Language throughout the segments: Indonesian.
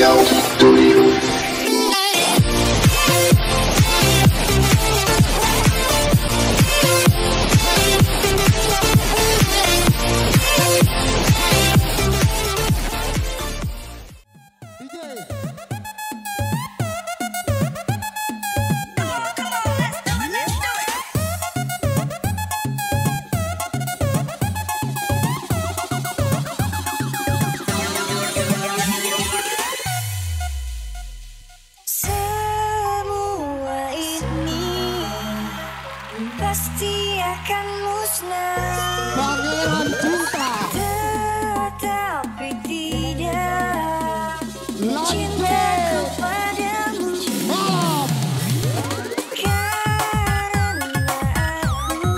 Studio. Pasti akan musnah. Pangeran cinta, tetapi tidak cintaku padamu. Karena aku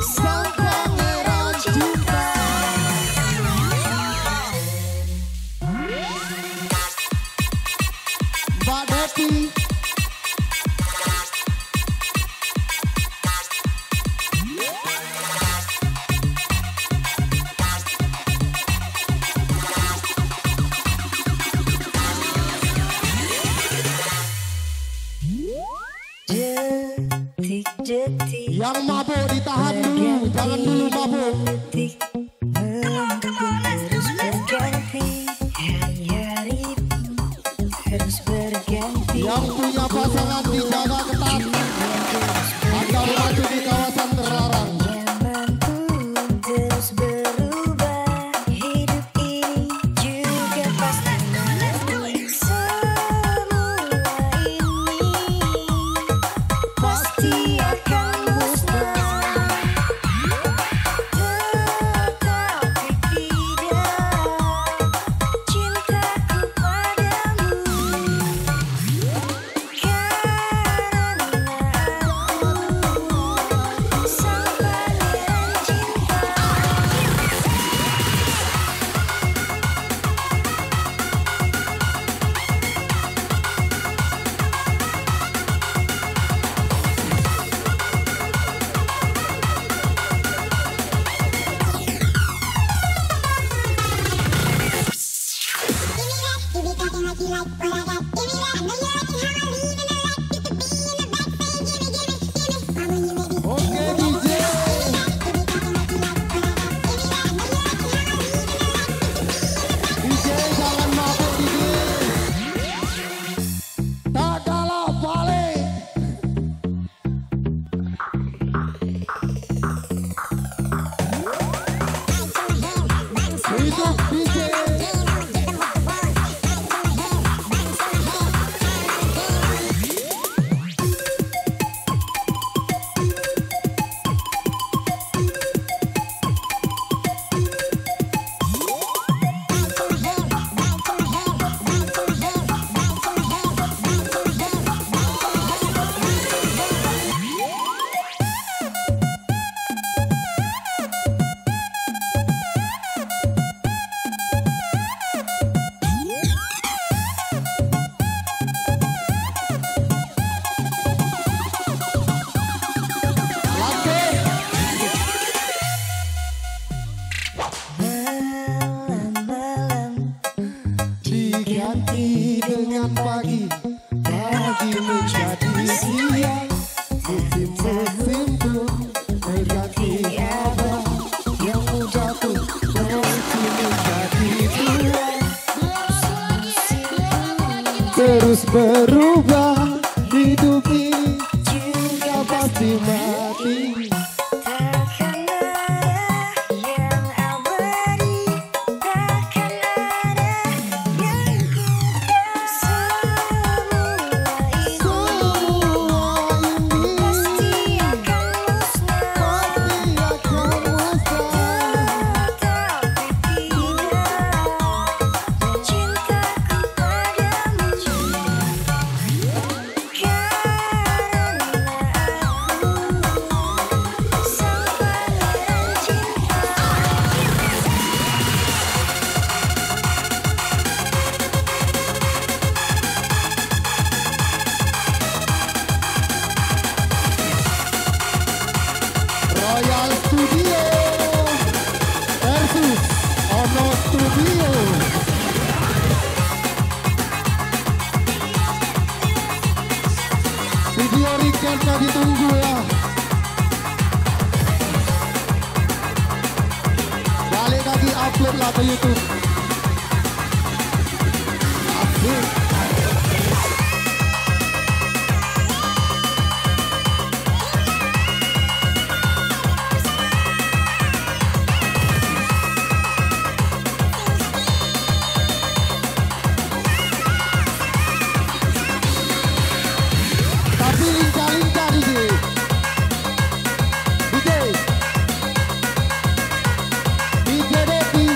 sang pangeran cinta. Mbak Devi. Detik-detik Yang mabuk ditahan dulu, jangan dulu mabuk. Terus berganti hari-hari, terus berganti. Yang punya pasangan dijaga ketat agar maju di kawasan terlarang. Terus berubah, hidup ini juga pasti melalui semua ini. Pasti akan musnah, tetapi tidak cintaku padamu. Karena aku sang pangeran cinta. Oke DJ, DJ jangan mabuk DJ. Tak kalah balik. Hidup DJ. Malam-malam Diganti dengan pagi, pagi menjadi siang, musim-musim pun berganti abad, yang muda pun berhenti menjadi tua, terus berubah, hidup ini juga pasti mati. takkan ada yang abadi, takkan ada yang kekal. Semua ini pasti akan musnah, tetapi tidak cintaku padamu. Karena aku linknya ditunggu ya. Balik lagi upload lah ke YouTube. Asik. Tapi lincah-lincah DJ. DJ. DJ Devi.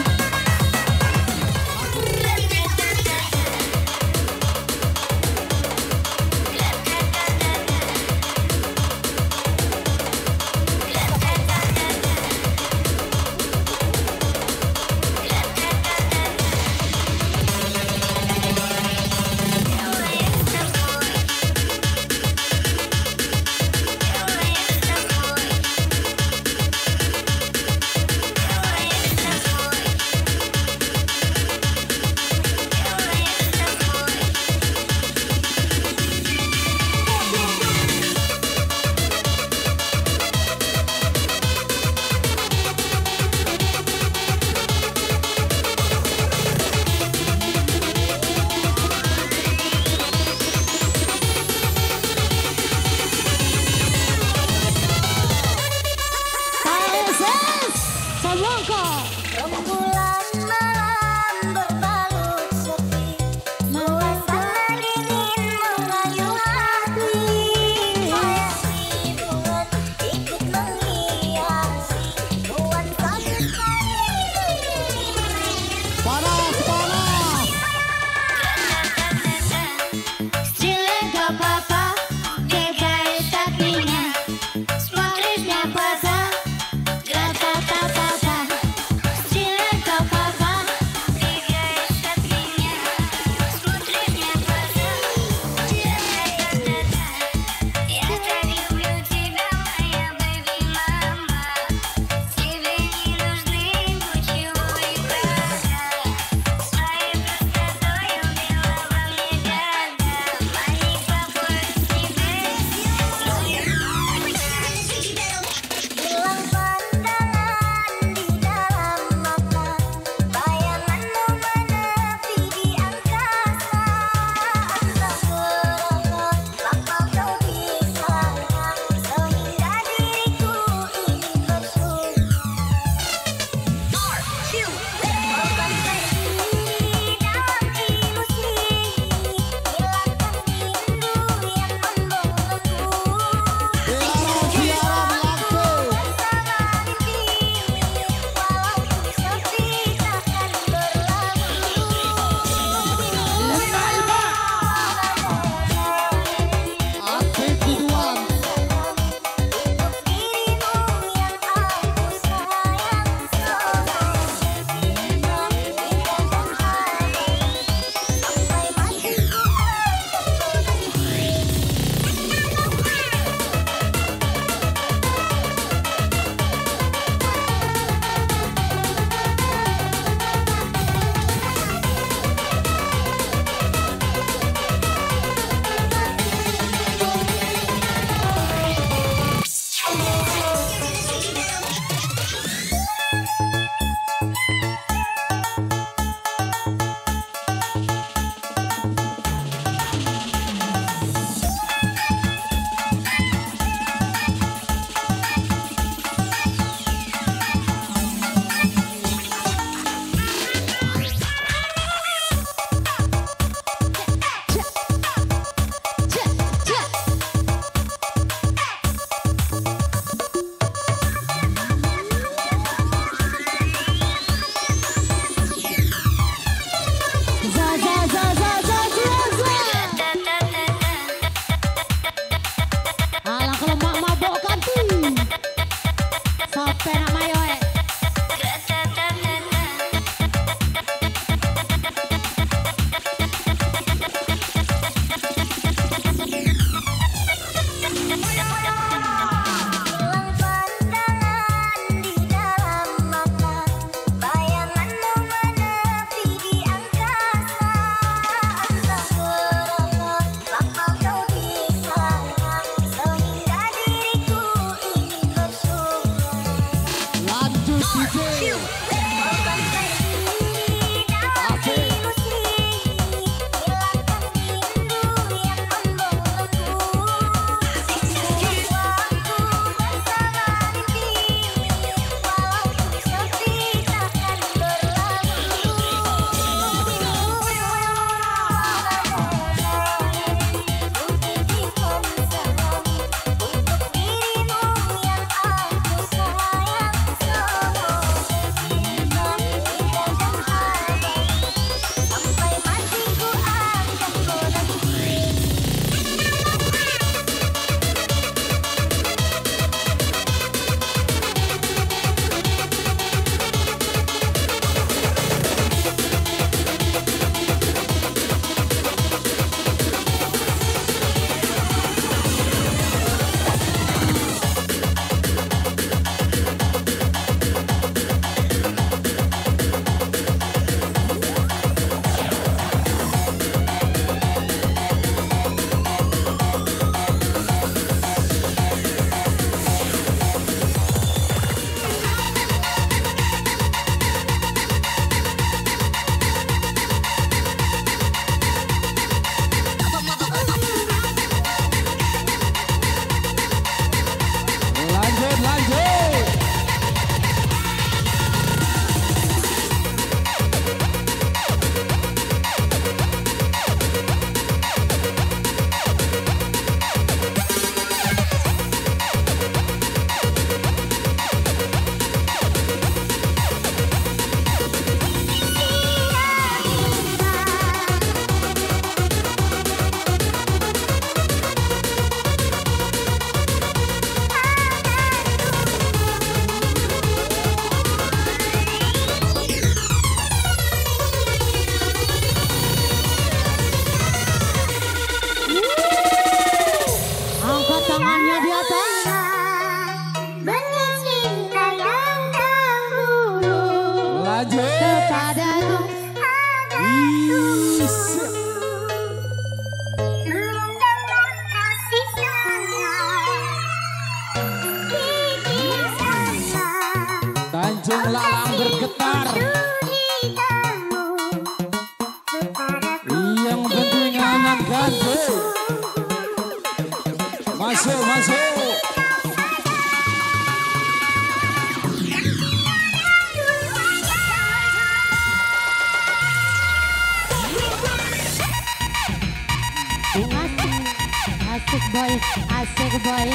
Asik boy, asik boy.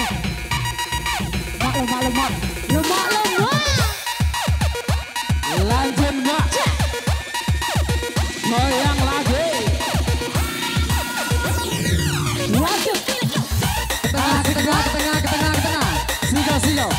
Mak, lemak. Lanjut mak. Goyang lagi. Waduh. Ke tengah. Sigo. Yo.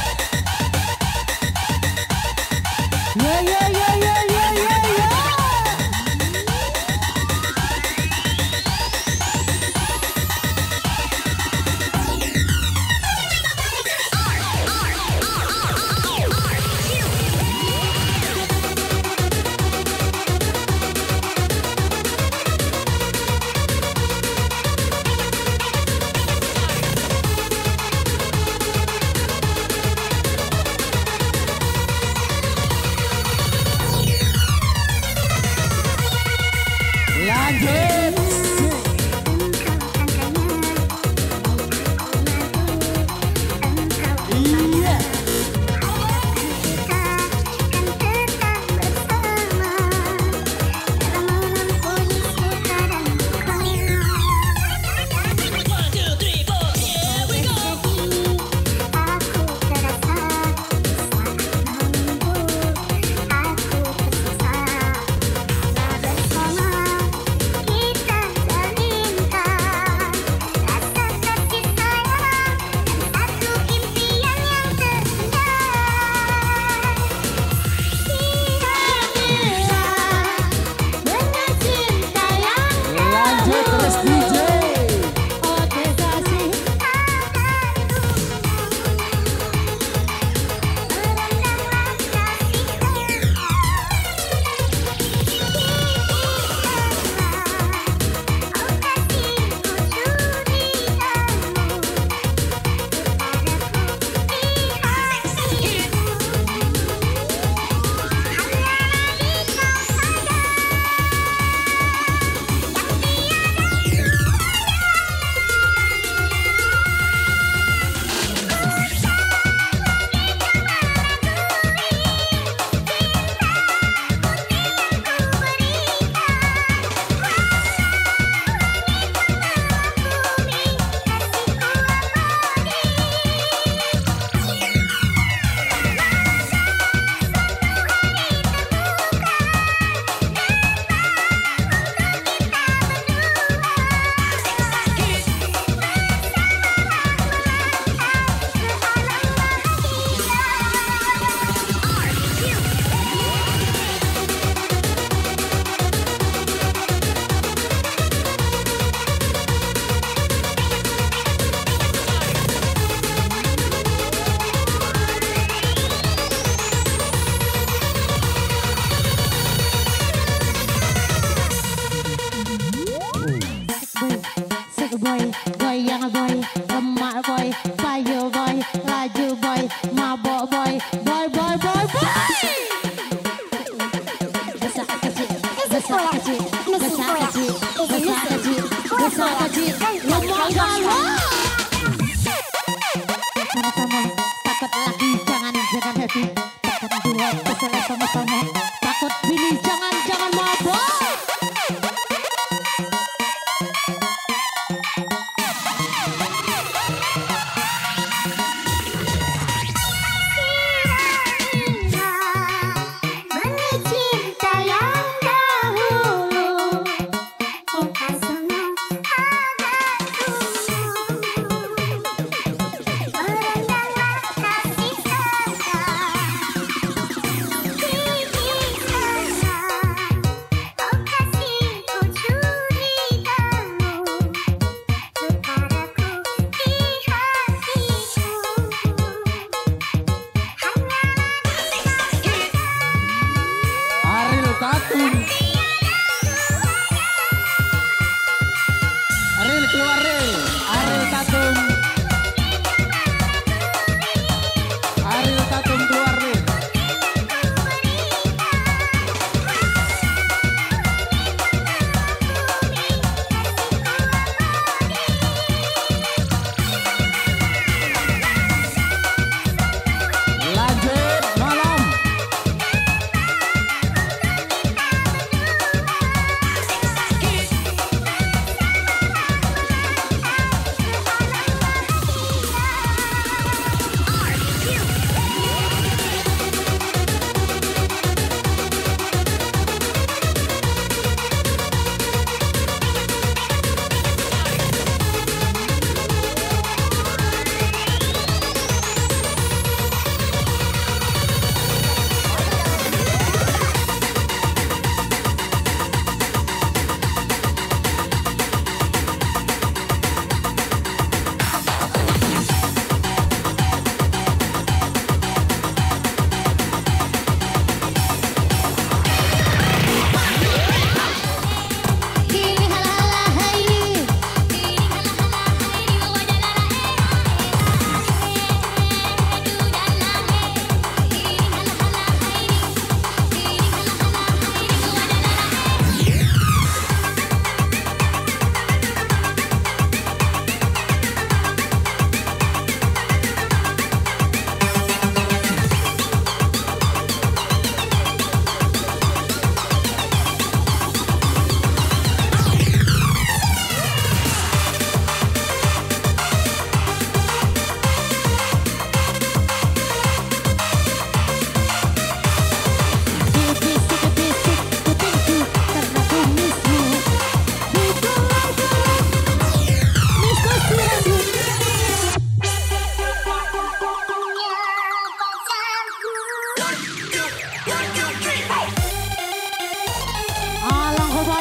Boy, goyang boy, lemak boy, payo boy, laju boy, mabok boy. Besar kecil, lemak galak. Sama-sama, takut lagi jangan happy, tekan dua kesel sama-sama, takut pilih jangan mabok.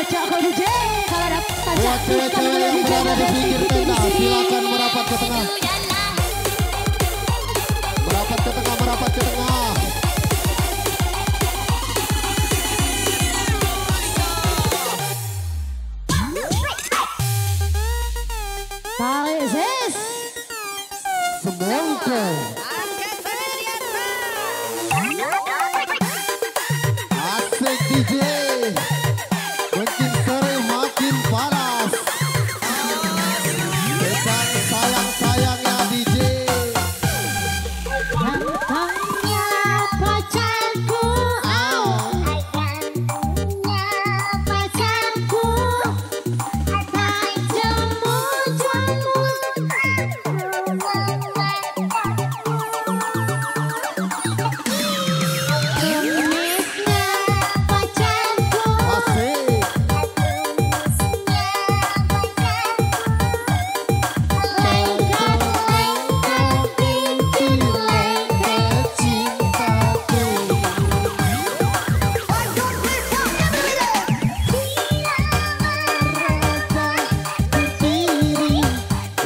pajak kau DJ. Kalau ada pajak Buat cewek-cewek yang berada di pinggir tenda, silakan merapat ke tengah. Merapat ke tengah, merapat ke tengah. Tarik sis. Semongko. Asik DJ. Makin sore makin panas. Pesan sayang-sayangnya DJ. Gantengnya pacarku. Pacarku. Tak Gemisnya pacarku. Asik. Lengket pinggir lengket Cintaku. Diri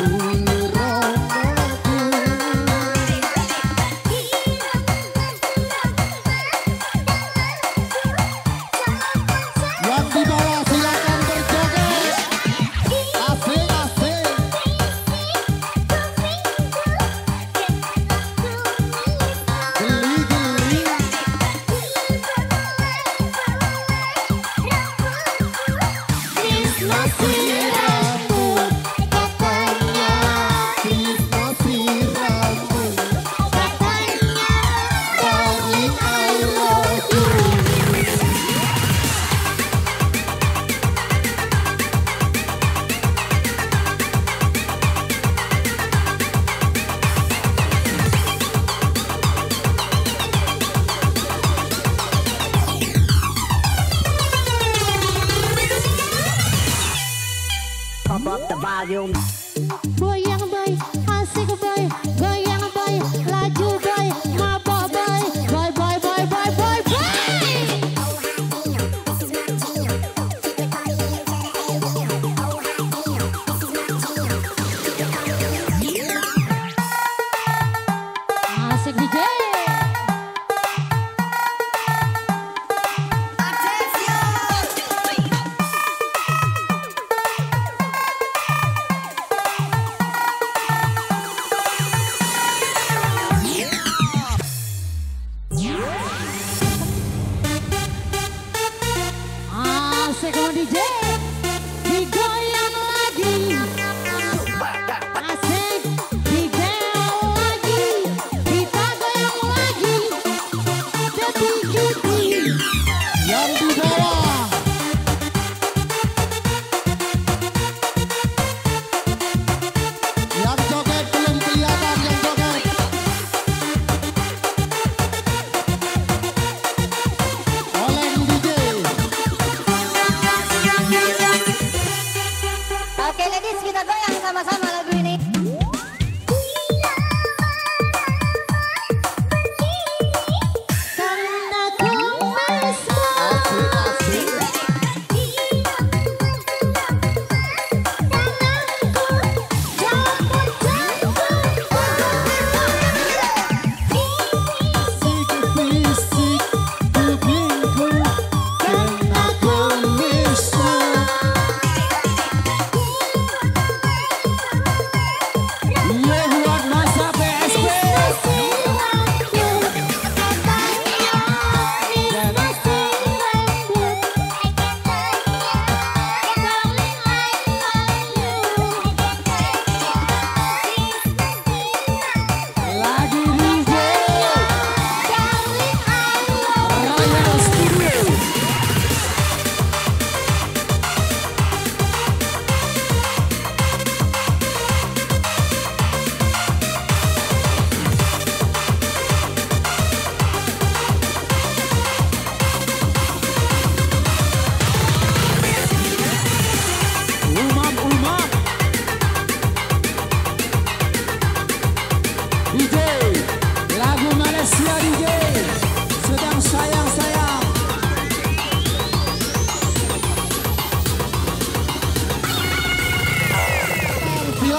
ulu romoku. Yang di bawah silakan berjoget. Asik, asik. Geli-geli. Krisna Siramu katanya, Krisna siramu katanya. darling I love you. Pump up the volume. Goyang boy, asik boy, goyang boy, laju boy, mabok boy, boy boy boy boy boy boy. Asik DJ. Asik sama DJ. Digoyang lagi. Asik. Digoyang lagi. Kita goyang lagi. Detik-detik. Yang di bawah. Yang joget belum kelihatan, yang joget. Oleng DJ.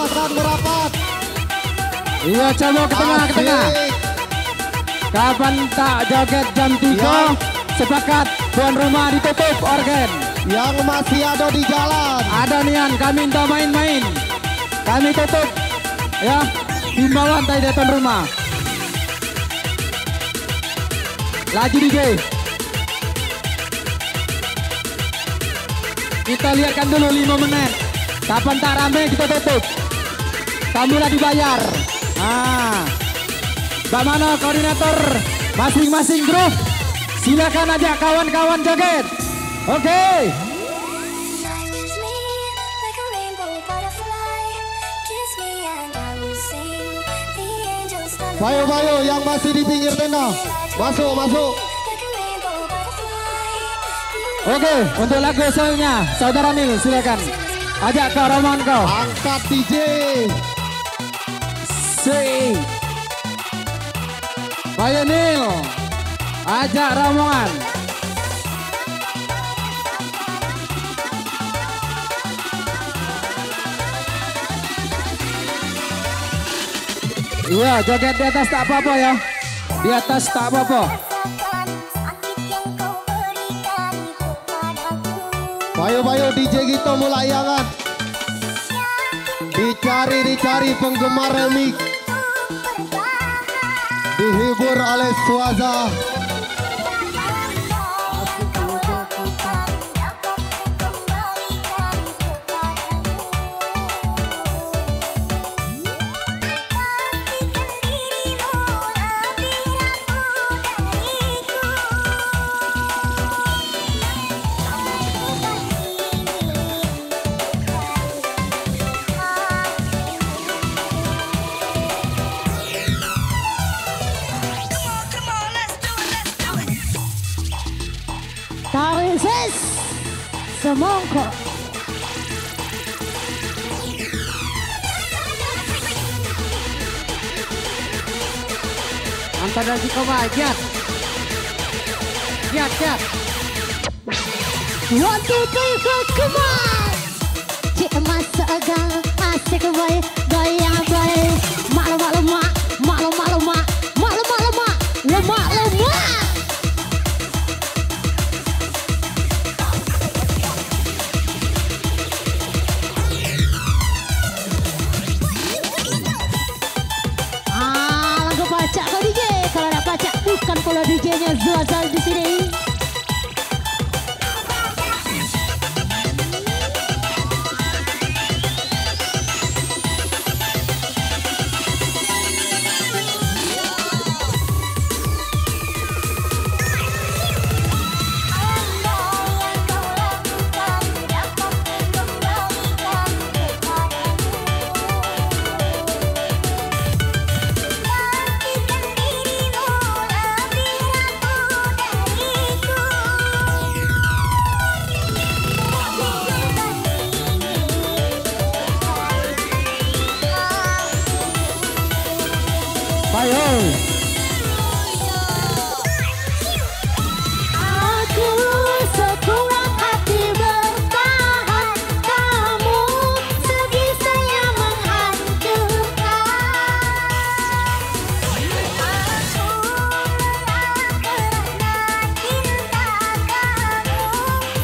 silakan merapat. Iya, coba ke tengah, ke tengah. Asik. Kapan tak joget jam 3, Ya. sepakat tuan rumah ditutup organ. Yang masih ada di jalan. Ada nian, kami minta main-main. Kami tutup, ya, himbauan tadi dari tuan rumah. Laju DJ. Kita lihatkan dulu 5 menit. Kapan tak rame kita tutup. Tamulah dibayar. Bagaimana koordinator masing-masing grup? Silakan ajak kawan-kawan joget. Oke. Life is me like a rainbow butterfly. Kiss me and I will sing. The angels stand Bayo yang masih di pinggir tenda. Masuk. like a rainbow butterfly. Oke, untuk lagu selanjutnya, Saudara Nil, silakan. Ajak ke rombongan kau. Angkat DJ. Si. Bayo Nil, ajak rombongan. Iya, joget di atas tak apa-apa ya. Di atas tak apa-apa. Sakit yang kau berikan itu padaku. Bayo DJ kita mulai angan. Dicari penggemar remix. Dihibur oleh Swaza. Tarisis semongko. Antar dan Jiko Giat. Giat. 1, 2, 3, 4, come on. Cik emas segar, asik boy, goyang boy. Mak. Lagu pacak kau DJ. Kalau ada pacak bukan kalau DJ-nya Zuazal di sini. Bayo. Aku sekuat hati bertahan, kamu sebisanya menghancurkan. Aku karena cinta kamu.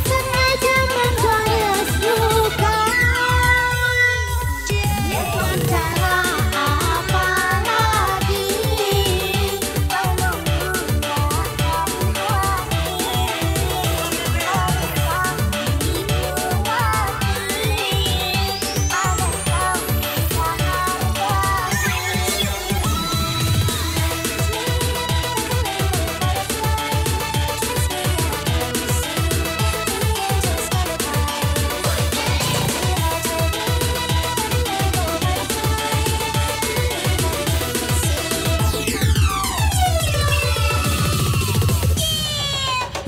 Sengaja menggoyes luka. Cara apa lagi? Kau menggunakan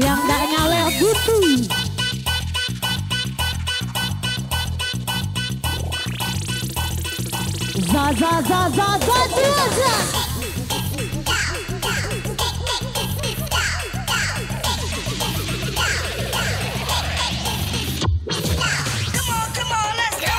Yang gak nyawel gitu. Za. Come on, let's go.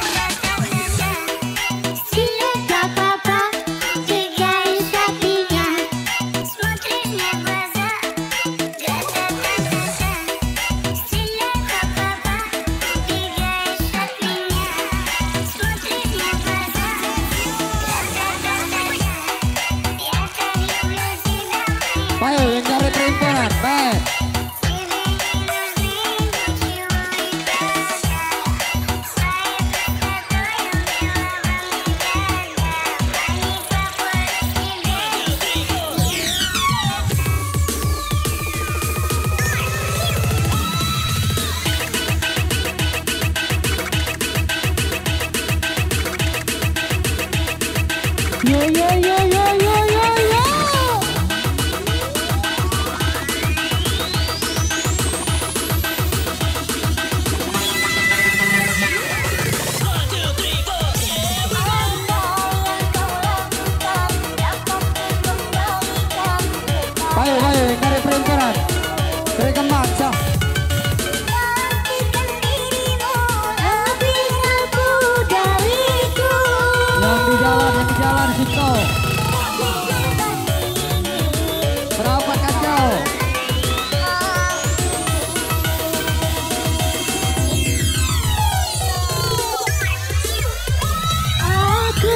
Yo yo yo yo yo yo yo. Ayo, ayo, cari perintaran. Mereka maksa. Yang di jalan situ. Berapa kacau? Aku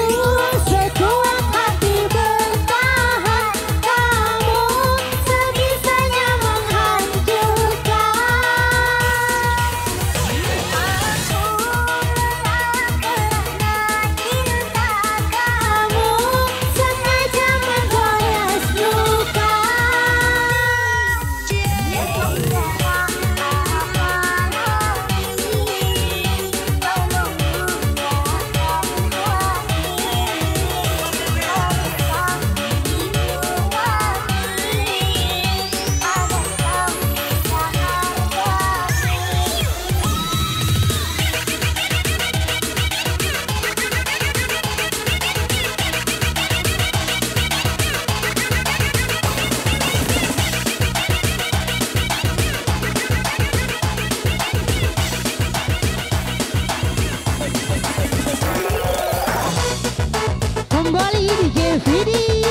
sekuat hati bertahan, kamu sebisanya menghancurkan. Aku lelah karena cinta kamu sengaja menggoyas luka. Kembali DJ Fidin.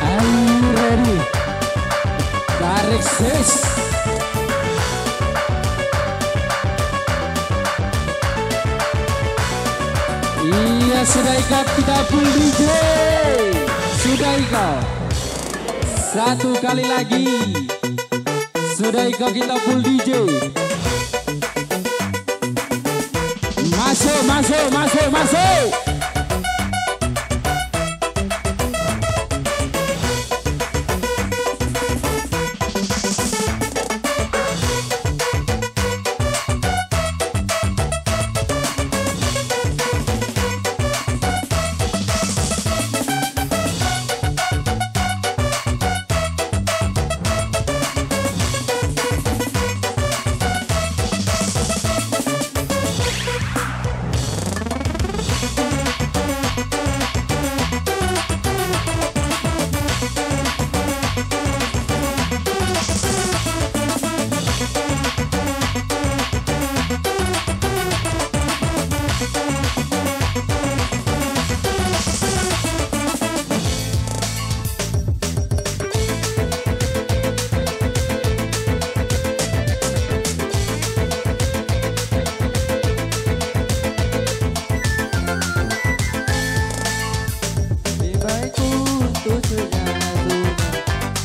Are you ready? Tarik sis. Iya, sudah ikat kita full DJ. Sudah ikat. Satu kali lagi. Sudah ikat kita full DJ. Masuk, masuk, masuk, masuk.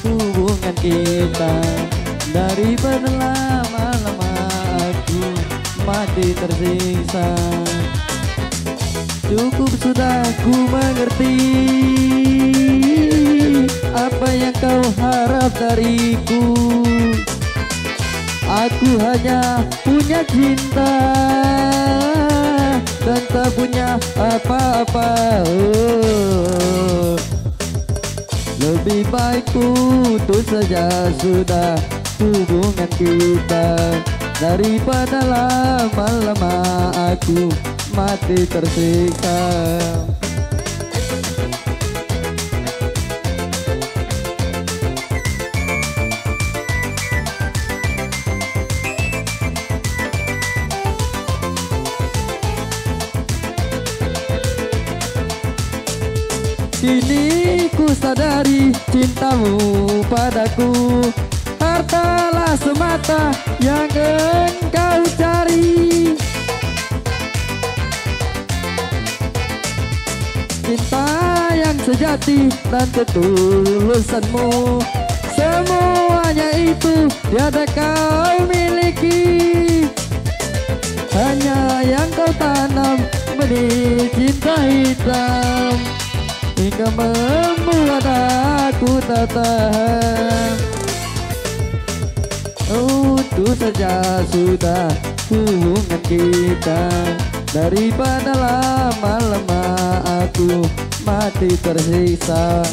Hubungan kita daripada lama-lama aku mati tersiksa. Cukup sudah ku mengerti apa yang kau harap dariku. Aku hanya punya cinta dan tak punya apa-apa. Lebih baik putus saja sudah hubungan kita daripada lama-lama aku mati tersiksa. Kini ku sadari cintamu padaku hartalah semata yang engkau cari. Cinta yang sejati dan ketulusanmu, semuanya itu tiada kau miliki. Hanya yang kau tahu ini cinta hitam hingga membuat aku tak tahan. Itu saja sudah hubungan kita, daripada lama-lama aku mati tersiksa.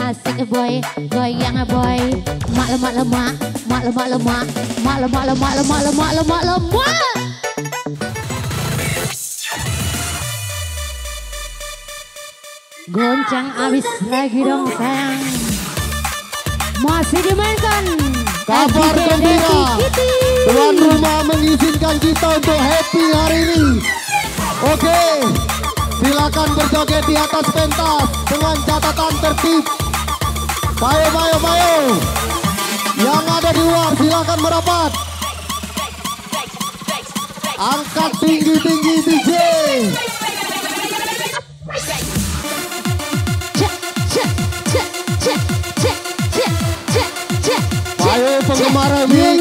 Asik boy, goyang boy, mak lemak, mak lemak, mak lemak. Goncang abis lagi dong sayang. Masih dimainkan. Kabar gembira, tuan rumah mengizinkan kita untuk happy hari ini. Oke, silakan berjoget di atas pentas dengan catatan tertib. Bayo. Yang ada di luar silakan merapat. Angkat tinggi-tinggi DJ. Ayo penggemar Remix,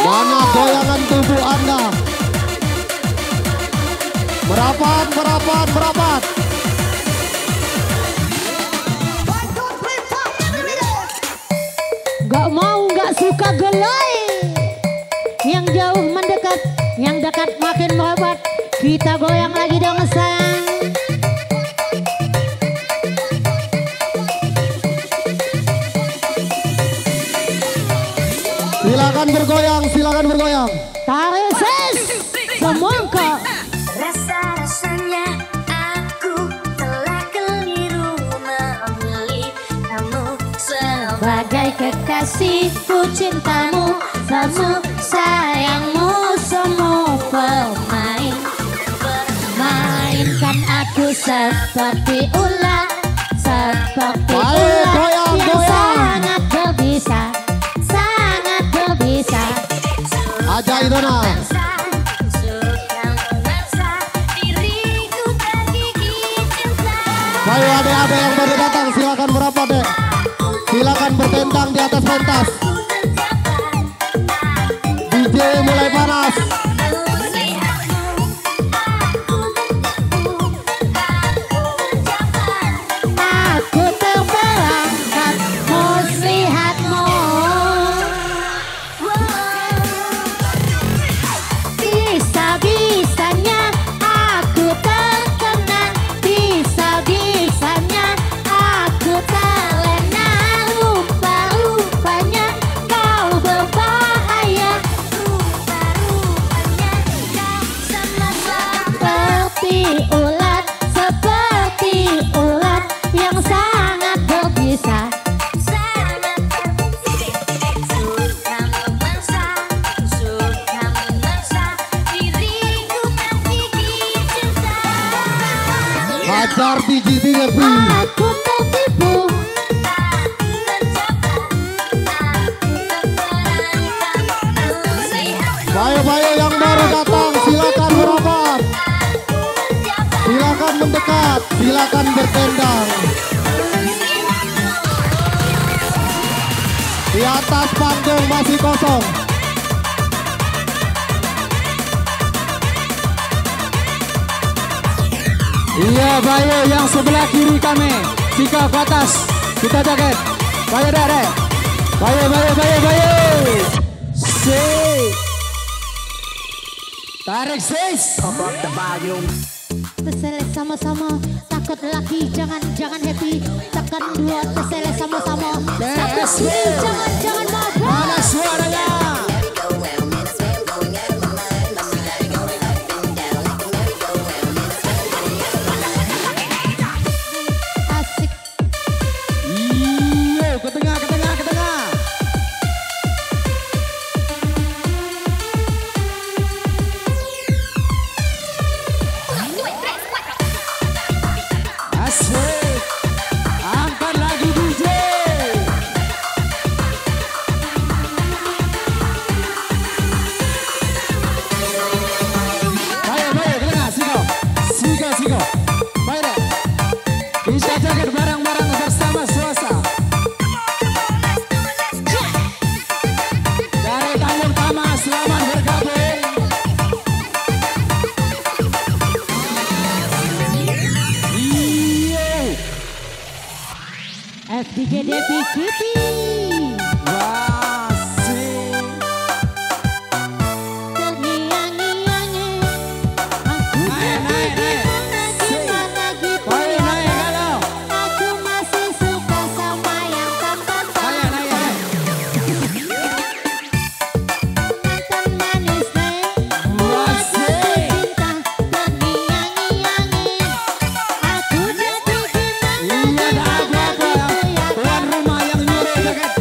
mana goyangan tubuh Anda? Merapat. Gak mau, gak suka gelai. Yang jauh mendekat, yang dekat makin merapat. Kita goyang lagi dong sayang. Silakan bergoyang. Tarik ses, semangka. Rasa-rasanya aku telah keliru memilih kamu Sebagai kekasihku cintamu, semu sayangmu, semu pemain. Mainkan aku seperti ular, seperti ular yang sangat berbisa. Aja Idona. Bayu adek-adek yang baru datang silakan merapat dek. Silakan bertentang di atas pentas. DJ mulai panas. Aku terperangkap melihatmu. Bisa-bisanya aku terkena, bisa-bisanya aku terlena. Rupa-rupanya kau berbahaya, rupa-rupanya kau seperti ulat yang sangat berbisa. Hajar DJ Aku tertipu. Bayu yang baru datang silakan merapat. Silakan mendekat, silakan bertendang. Di atas panggung masih kosong. Iya Bayu yang sebelah kiri kami. Jika ke atas kita joget. Bayu dek. Bayu. Sik. Tarik sis. Pump up the volume. Tersele sama-sama, takut lagi jangan happy. Tekan dua tersele sama-sama. Satu jangan mabuk. Mana suaranya? Asik. Iyo, ke tengah. Asik. Angkat lagi DJ. DJ Devi Kitty. Wasik. Terngiang-ngiangnya aku Naik. gimana gitu Ayo ya. naik kalau. Aku masih suka sama yang tampan-tampan. Naik. Mantan manis neng, Wasik. cinta terngiang-ngiangnya. Aku jadi gimana Iya, ada gimana apa-apa. gitu ya. Tuan rumah yang nyuruh jaket.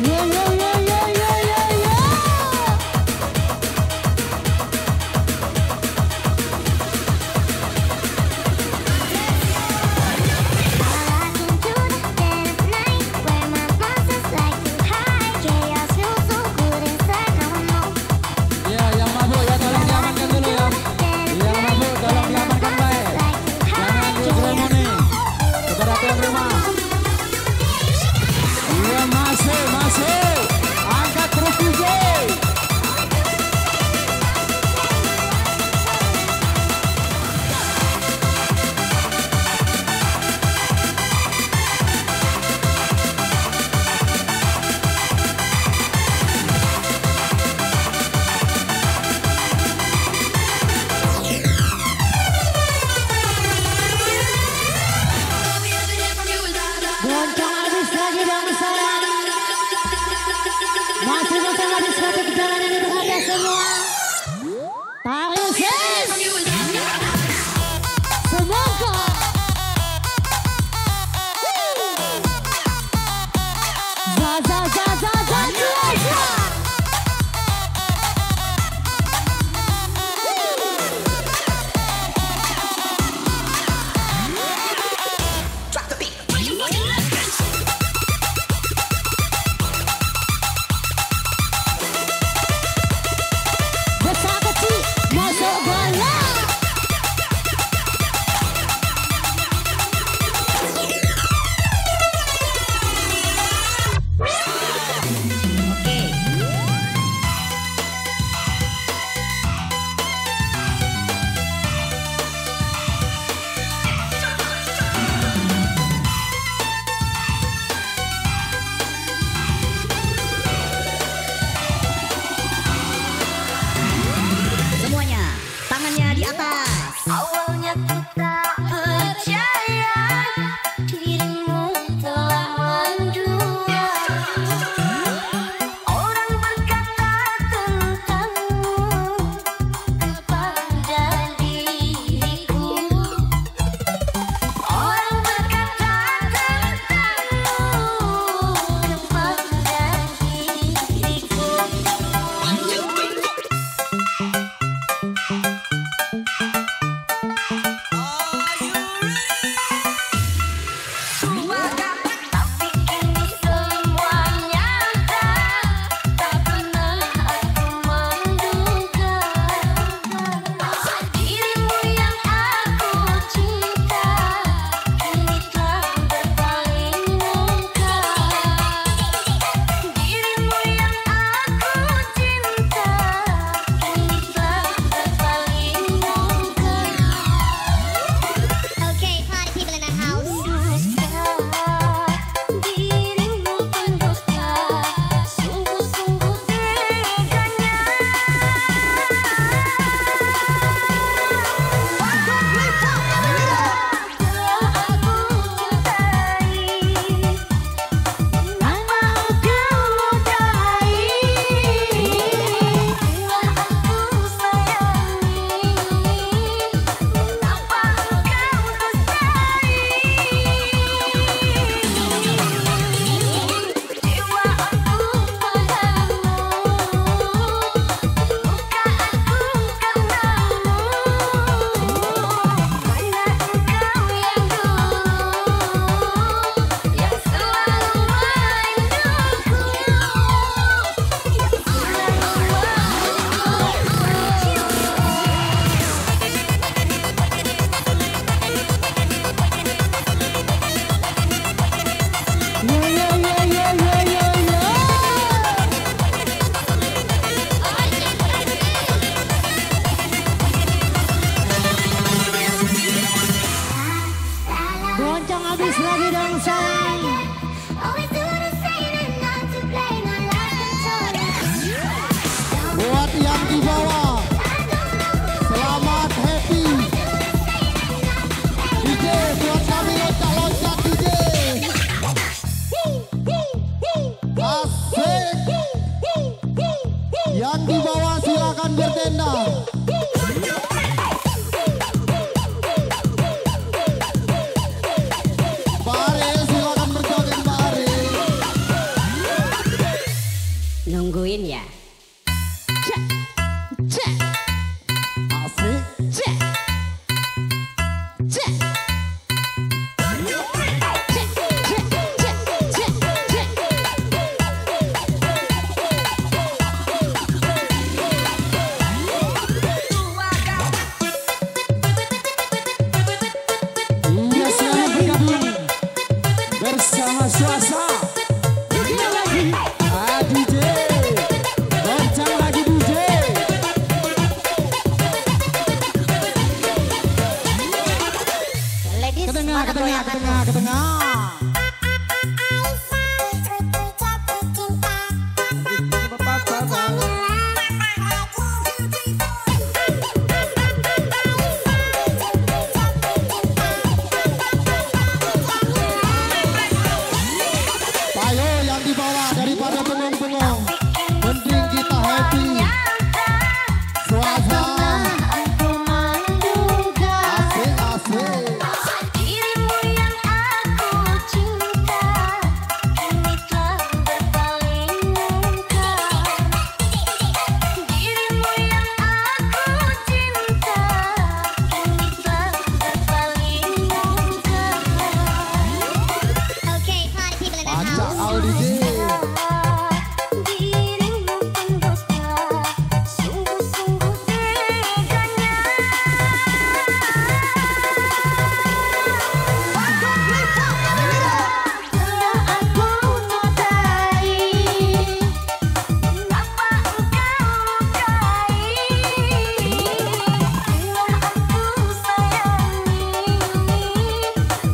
Yo yo yo yo yo yo yo. Ya, yang mabuk ya tolong diamankan dulu ya. Yang mabuk tolong diamankan baik. Jangan dikerumuni kepada tuan rumah. Iya masuk, masuk. Angkat terus DJ. Goncang habis lagi dong sayang. Masih bersama diskotik jalanan untuk anda semua. Tarik sis. Semoga. Za za za za za za. Besar kecil masuk bola. Nungguin ya. Cek, cek, Asik. cek, cek. Iya, selamat bergabung bersama Suasa. DJ, goncang lagi DJ. Ladies, Ke tengah, ke mana tengah, ke goyangan tengah, ke tengah. Ayo yang di bawah daripada bengong-bengong. Mending kita happy. Suasa. Aku menduga Asik, asik. Dirimu yang aku cinta kini telah berpaling muka. Dirimu yang aku cinta kini telah berpaling muka. Okay, party people in the Acak house. Aldi J. Dirimu pendusta, sungguh-sungguh teganya. Telah aku nodai, mengapa engkau lukai? Telah aku sayangi,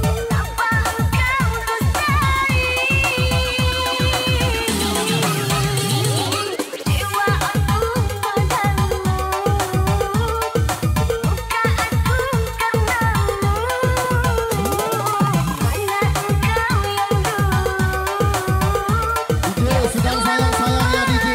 mengapa engkau dustai? Dewa aku padamu, buka aku karenamu. Mana engkau yang dulu DJ sedang sayang-sayangnya DJ.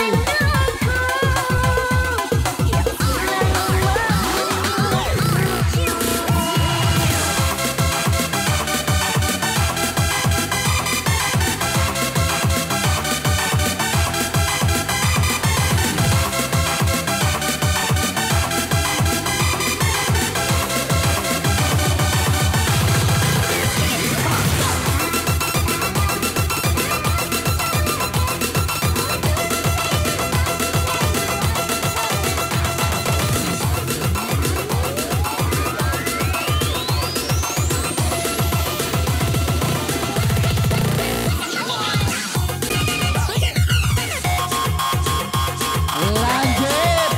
Lanjut.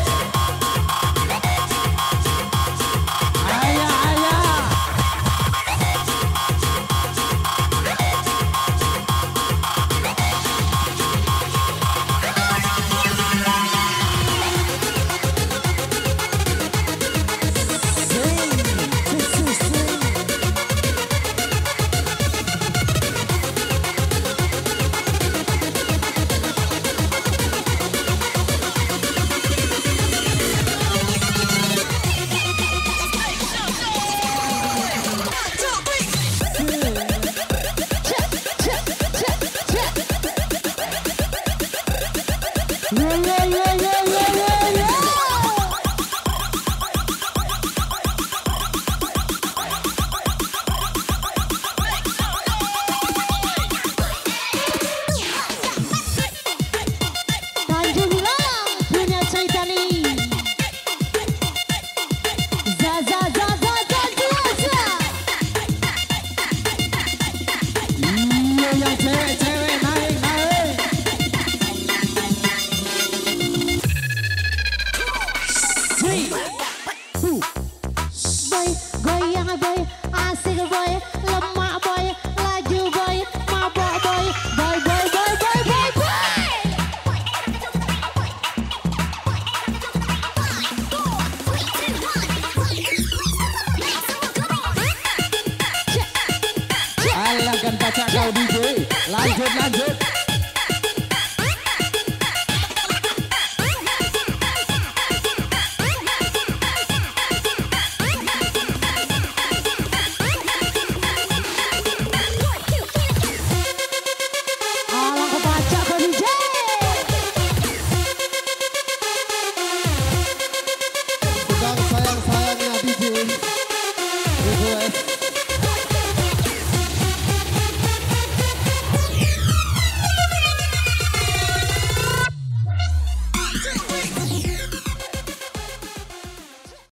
Ayah, ayah. Tanjung Lang punya cerita nih. Za za za za za za. Iya, yang cewek-cewek naik, naik. Three, two, Boy, goyang boy, asik boy, lemak boy, laju boy, mabok boy, boy boy boy boy boy boy. alahkan kaca kau DJ. Lanjut, lanjut.